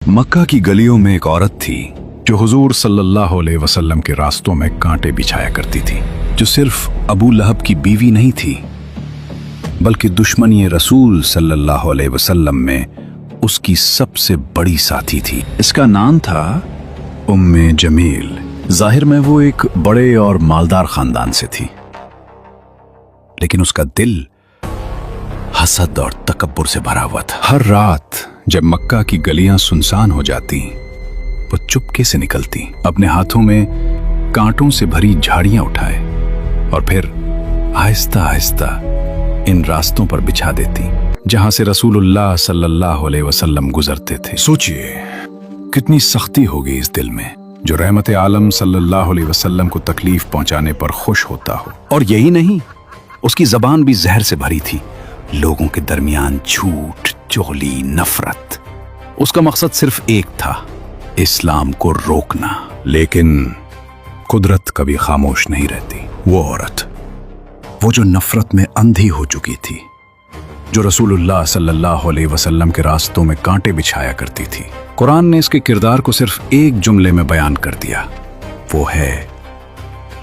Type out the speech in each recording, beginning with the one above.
मक्का की गलियों में एक औरत थी जो हुजूर सल्लल्लाहु अलैहि वसल्लम के रास्तों में कांटे बिछाया करती थी, जो सिर्फ अबू लहब की बीवी नहीं थी बल्कि दुश्मनी रसूल सल्लल्लाहु अलैहि वसल्लम में उसकी सबसे बड़ी साथी थी। इसका नाम था उम्मे जमील। जाहिर में वो एक बड़े और मालदार खानदान से थी, लेकिन उसका दिल हसद और तकब्बुर से भरा हुआ था। हर रात जब मक्का की गलियां सुनसान हो जाती, वो चुपके से निकलती, अपने हाथों में कांटों से भरी झाड़ियां उठाए और फिर आहिस्ता आहिस्ता इन रास्तों पर बिछा देती जहां से रसूलुल्लाह सल्लल्लाहु अलैहि वसल्लम गुजरते थे। सोचिए कितनी सख्ती होगी इस दिल में जो रहमत आलम सल्लल्लाहु अलैहि वसल्लम को तकलीफ पहुंचाने पर खुश होता हो। और यही नहीं, उसकी जबान भी जहर से भरी थी, लोगों के दरमियान झूठ, चुगली, नफरत। उसका मकसद सिर्फ एक था, इस्लाम को रोकना। लेकिन कुदरत कभी खामोश नहीं रहती। वो औरत, वो जो नफरत में अंधी हो चुकी थी, जो रसूलुल्लाह सल्लल्लाहु अलैहि वसल्लम के रास्तों में कांटे बिछाया करती थी, कुरान ने इसके किरदार को सिर्फ एक जुमले में बयान कर दिया, वो है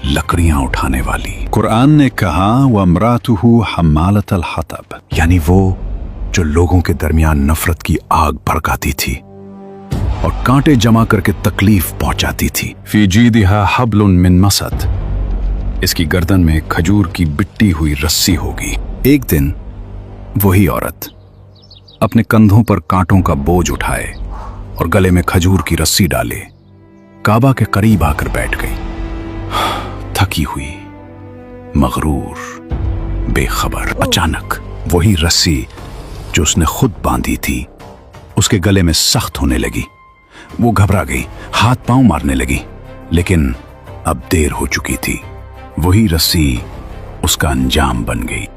लकड़ियां उठाने वाली। कुरान ने कहा वमरातुहु हम्मालतल हतब, यानी वो जो लोगों के दरमियान नफरत की आग भड़काती थी और कांटे जमा करके तकलीफ पहुंचाती थी। फी जीदिहा हब्लुन मिन मसद, इसकी गर्दन में खजूर की बिट्टी हुई रस्सी होगी। एक दिन वही औरत अपने कंधों पर कांटों का बोझ उठाए और गले में खजूर की रस्सी डाले काबा के करीब आकर बैठ गई, थकी हुई, मगरूर, बेखबर। अचानक वही रस्सी जो उसने खुद बांधी थी उसके गले में सख्त होने लगी। वो घबरा गई, हाथ पांव मारने लगी, लेकिन अब देर हो चुकी थी। वही रस्सी उसका अंजाम बन गई।